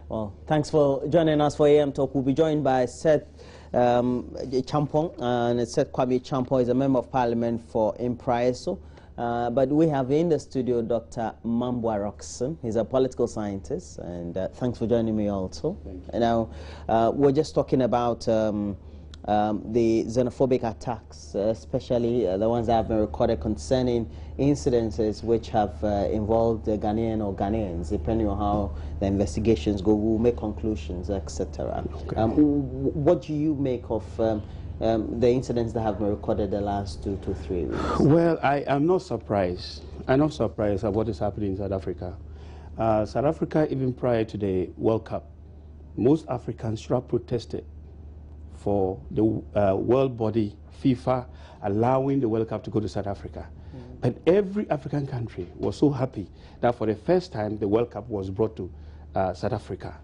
Well, thanks for joining us for AM Talk. We'll be joined by Seth Champong, and Seth Kwame Champong is a Member of Parliament for Impraiso. But we have in the studio Dr. Manboah-Rockson. He's a political scientist, and thanks for joining me also. Thank you. And now, we're just talking about the xenophobic attacks, especially the ones that have been recorded concerning incidences which have involved Ghanaian or Ghanaians, depending on how the investigations go. We'll make conclusions, etc. Okay. What do you make of the incidents that have been recorded the last 2 to 3 weeks? Well, I am not surprised. I'm not surprised at what is happening in South Africa. South Africa, even prior to the World Cup, most Africans should have protested for the world body, FIFA, allowing the World Cup to go to South Africa. But every African country was so happy that for the first time the World Cup was brought to South Africa.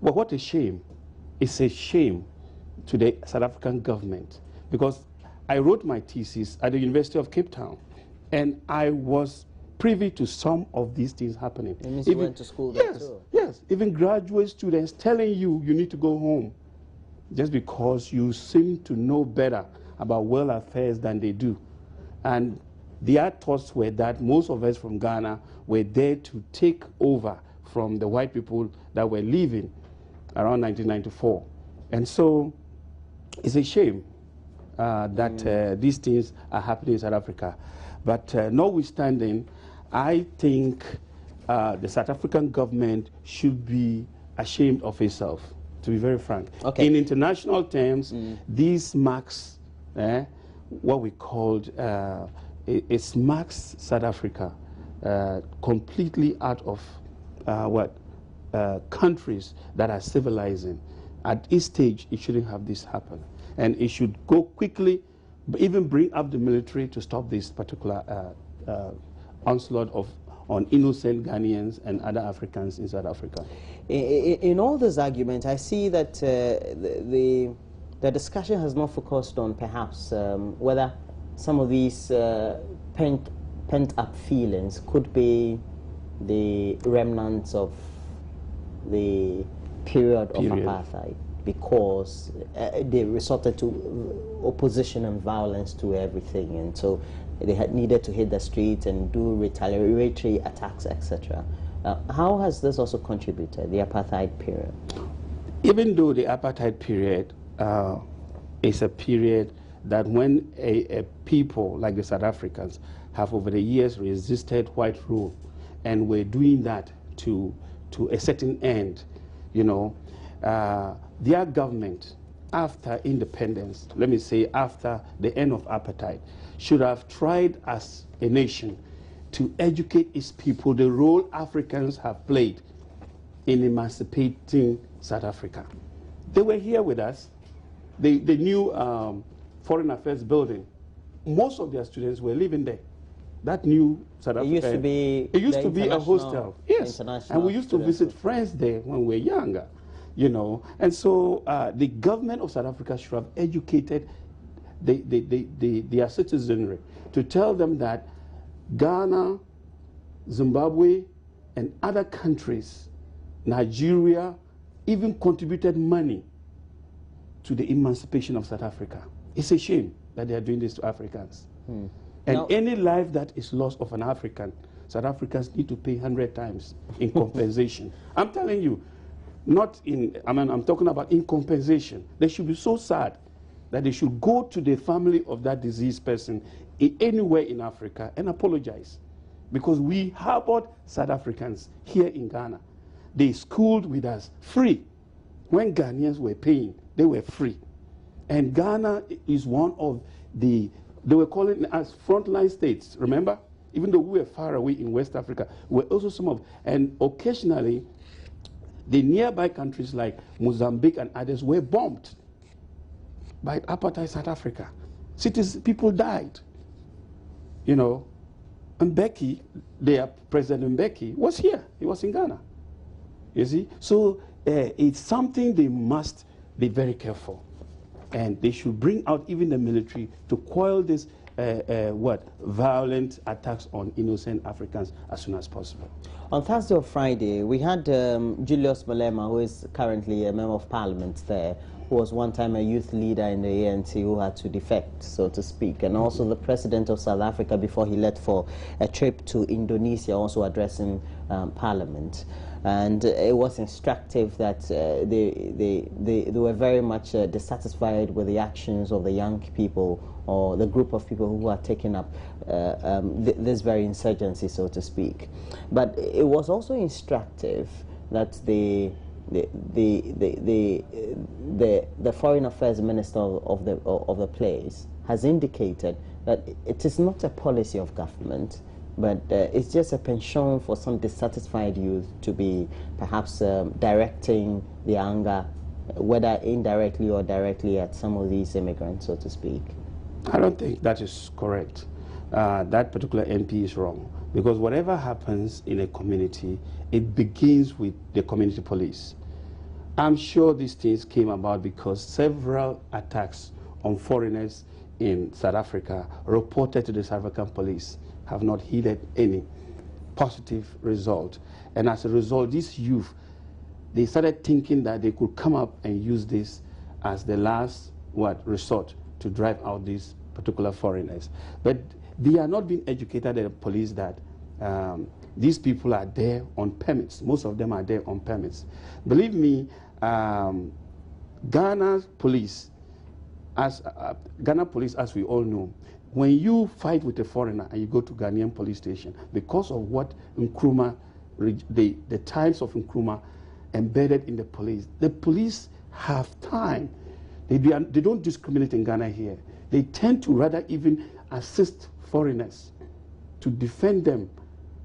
Well, what a shame. It's a shame to the South African government, because I wrote my thesis at the University of Cape Town, and I was privy to some of these things happening. It means you went to school there too? Yes, even graduate students telling you need to go home just because you seem to know better about world affairs than they do. And their thoughts were that most of us from Ghana were there to take over from the white people that were leaving around 1994. And so it's a shame that these things are happening in South Africa. But notwithstanding, I think the South African government should be ashamed of itself, to be very frank. Okay. In international terms, this marks what we called, it marks South Africa completely out of countries that are civilizing. At this stage, it shouldn't have this happen. And it should go quickly, even bring up the military to stop this particular onslaught on innocent Ghanaians and other Africans in South Africa. In all these arguments, I see that the discussion has not focused on perhaps whether some of these pent-up feelings could be the remnants of the period of apartheid, because they resorted to opposition and violence to everything, and so they had needed to hit the streets and do retaliatory attacks, etc. How has this also contributed, the apartheid period? Even though the apartheid period is a period that when a people like the South Africans have over the years resisted white rule, and were doing that to a certain end, you know, their government, after independence, let me say after the end of apartheid, should have tried as a nation to educate its people the role Africans have played in emancipating South Africa. They were here with us. The new Foreign Affairs building, most of their students were living there. That new South Africa. It used to be a hostel. Yes, and we used to visit friends there when we were younger, you know. And so the government of South Africa should have educated their citizenry to tell them that Ghana, Zimbabwe, and other countries, Nigeria, even contributed money to the emancipation of South Africa. It's a shame that they are doing this to Africans. And now, any life that is lost of an African, South Africans need to pay 100 times in compensation. I'm telling you, not in, I'm talking about in compensation. They should be so sad that they should go to the family of that deceased person anywhere in Africa and apologize. Because we harbored South Africans here in Ghana. They schooled with us free. When Ghanaians were paying, they were free. And Ghana is one of they were calling us frontline states, remember? Even though we were far away in West Africa, we were also some of, and occasionally, the nearby countries like Mozambique and others were bombed by apartheid South Africa. People died, you know. And Mbeki, their President Mbeki, was here. He was in Ghana, you see? So it's something they must be very careful. And they should bring out even the military to quell this violent attacks on innocent Africans as soon as possible. On Thursday or Friday, we had Julius Malema, who is currently a member of parliament there, who was one time a youth leader in the ANC who had to defect, so to speak, and also the president of South Africa before he left for a trip to Indonesia, also addressing parliament. And it was instructive that they were very much dissatisfied with the actions of the young people or the group of people who are taking up this very insurgency, so to speak. But it was also instructive that the Foreign Affairs Minister of the place has indicated that it is not a policy of government, but it's just a penchant for some dissatisfied youth to be perhaps directing the anger, whether indirectly or directly, at some of these immigrants, so to speak. I don't think that is correct. That particular MP is wrong, because whatever happens in a community, it begins with the community police. I'm sure these things came about because several attacks on foreigners in South Africa reported to the South African police have not yielded any positive result. And as a result, these youth, they started thinking that they could come up and use this as the last resort to drive out these particular foreigners. But they are not being educated at the police that these people are there on permits. Most of them are there on permits. Believe me, Ghana's police, as we all know, when you fight with a foreigner and you go to Ghanaian police station, because of what Nkrumah, the types of Nkrumah embedded in the police have time. They don't discriminate in Ghana here. They tend to rather even assist foreigners to defend them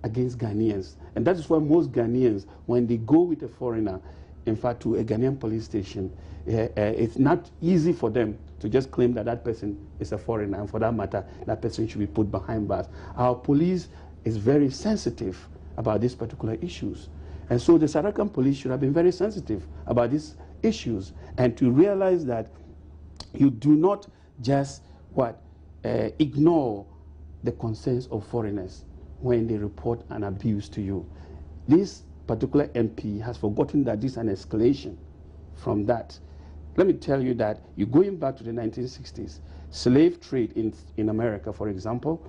against Ghanaians. And that is why most Ghanaians, when they go with a foreigner, in fact, to a Ghanaian police station, it's not easy for them to just claim that that person is a foreigner, and for that matter, that person should be put behind bars. Our police is very sensitive about these particular issues. And so the South African police should have been very sensitive about these issues and to realize that you do not just ignore the concerns of foreigners when they report an abuse to you. This particular MP has forgotten that this is an escalation from that. Let me tell you that you're going back to the 1960s, slave trade in America, for example,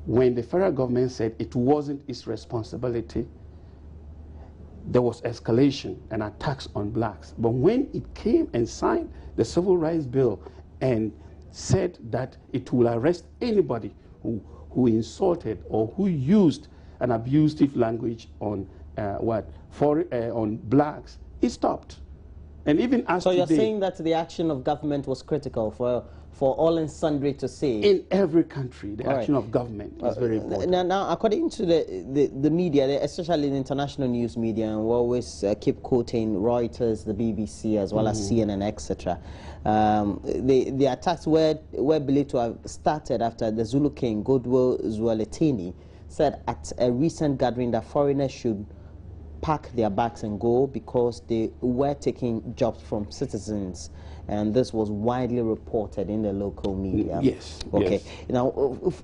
when the federal government said it wasn't its responsibility, there was escalation and attacks on blacks. But when it came and signed the Civil Rights Bill and said that it will arrest anybody who insulted or who used an abusive language on on blacks, it stopped. And even as so today, you're saying that the action of government was critical for all and sundry to see? In every country, the action of government is very important. Now, according to the media, especially the international news media, and we always keep quoting Reuters, the BBC, as well as CNN, etc. The attacks were believed to have started after the Zulu king, Goodwill Zwelithini, said at a recent gathering that foreigners should pack their bags and go because they were taking jobs from citizens, and this was widely reported in the local media. Yes. Okay. Yes. Now,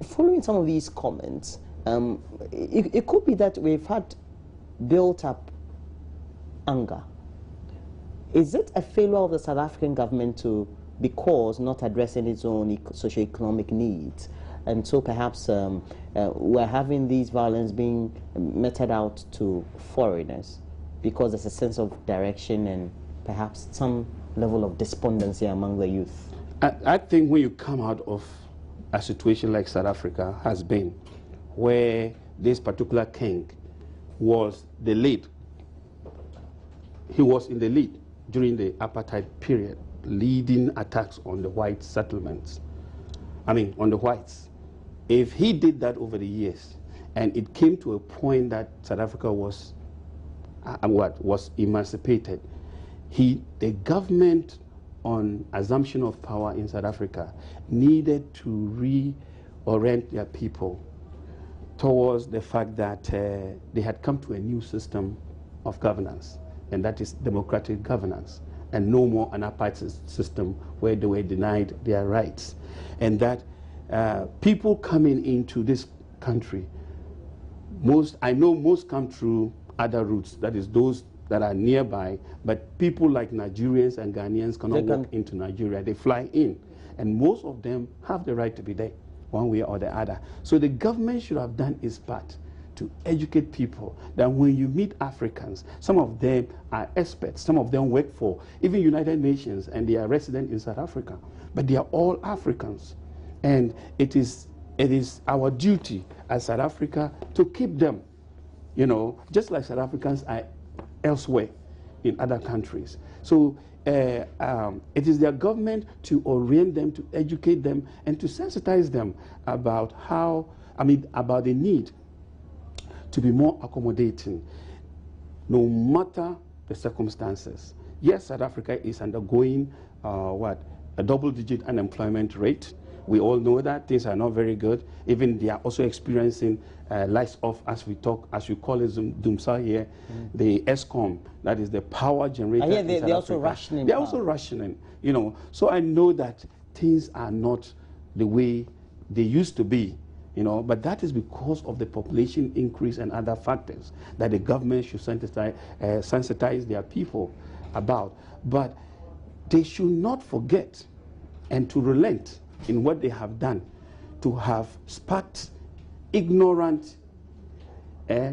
following some of these comments, it could be that we've had built up anger. Is it a failure of the South African government because not addressing its own socio-economic needs? And so perhaps we're having these violence being meted out to foreigners because there's a sense of direction and perhaps some level of despondency among the youth. I think when you come out of a situation like South Africa has been, where this particular king was the lead, he was in the lead during the apartheid period, leading attacks on the white settlements, on the whites. If he did that over the years, and it came to a point that South Africa was emancipated, the government on assumption of power in South Africa needed to reorient their people towards the fact that they had come to a new system of governance, and that is democratic governance, and no more an apartheid system where they were denied their rights, and that people coming into this country, I know most come through other routes, that is those that are nearby, but people like Nigerians and Ghanaians cannot walk into Nigeria. They fly in, and most of them have the right to be there, one way or the other. So the government should have done its part to educate people that when you meet Africans, some of them are experts, some of them work for even United Nations, and they are resident in South Africa, but they are all Africans. And it is our duty as South Africa to keep them, you know, just like South Africans are elsewhere in other countries. So it is their government to orient them, to educate them, and to sensitize them about about the need to be more accommodating, no matter the circumstances. Yes, South Africa is undergoing a double-digit unemployment rate. We all know that things are not very good. Even they are also experiencing lights off, as we call it, Dumsa here, the ESCOM, that is the power generator. Yeah, they're also rationing. They're also rationing, you know. So I know that things are not the way they used to be, you know, but that is because of the population increase and other factors that the government should sensitize their people about. But they should not forget and to relent in what they have done to have sparked ignorant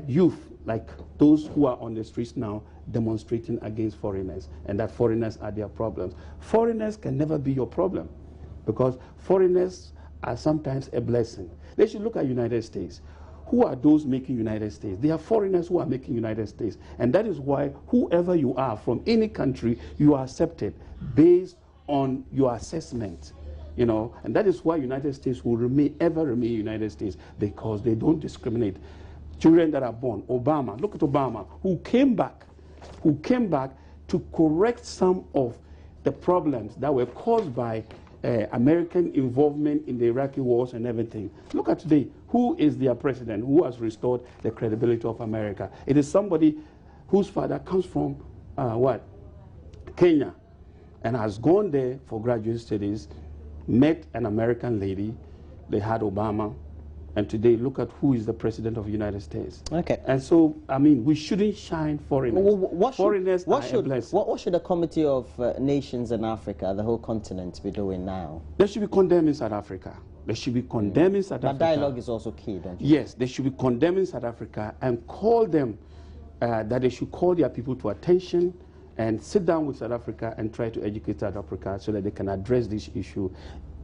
youth like those who are on the streets now demonstrating against foreigners, and that foreigners are their problems. Foreigners can never be your problem, because foreigners are sometimes a blessing. They should look at United States. Who are those making United States? They are foreigners who are making United States. And that is why whoever you are from any country, you are accepted based on your assessment. You know, and that is why United States will ever remain United States, because they don't discriminate. Children that are born, Obama, look at Obama, who came back to correct some of the problems that were caused by American involvement in the Iraqi wars and everything. Look at today, who is their president, who has restored the credibility of America? It is somebody whose father comes from Kenya, and has gone there for graduate studies, met an American lady, they had Obama, and today look at who is the president of the United States. Okay. And so, I mean, we shouldn't shine foreigners. What should a committee of nations in Africa, the whole continent, be doing now? They should be condemning South Africa. They should be condemning South Africa. But dialogue is also key, don't you? Yes, they should be condemning South Africa and call them, that they should call their people to attention and sit down with South Africa and try to educate South Africa so that they can address this issue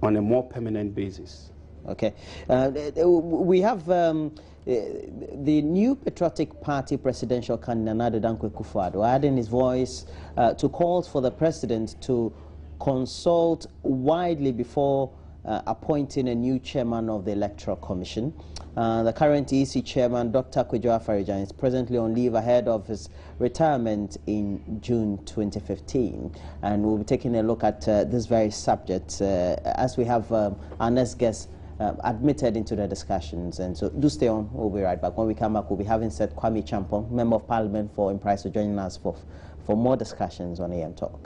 on a more permanent basis. Okay. We have the new Patriotic Party presidential candidate, Nana Dankwa Akufo-Addo, adding his voice to calls for the president to consult widely before appointing a new chairman of the Electoral Commission. The current EC chairman, Dr. Kwadwo Afari-Gyan, is presently on leave ahead of his retirement in June 2015. And we'll be taking a look at this very subject as we have our next guest admitted into the discussions. And so do stay on. We'll be right back. When we come back, we'll be having Seth Kwame Champong, Member of Parliament for Impriso, joining us for more discussions on AM Talk.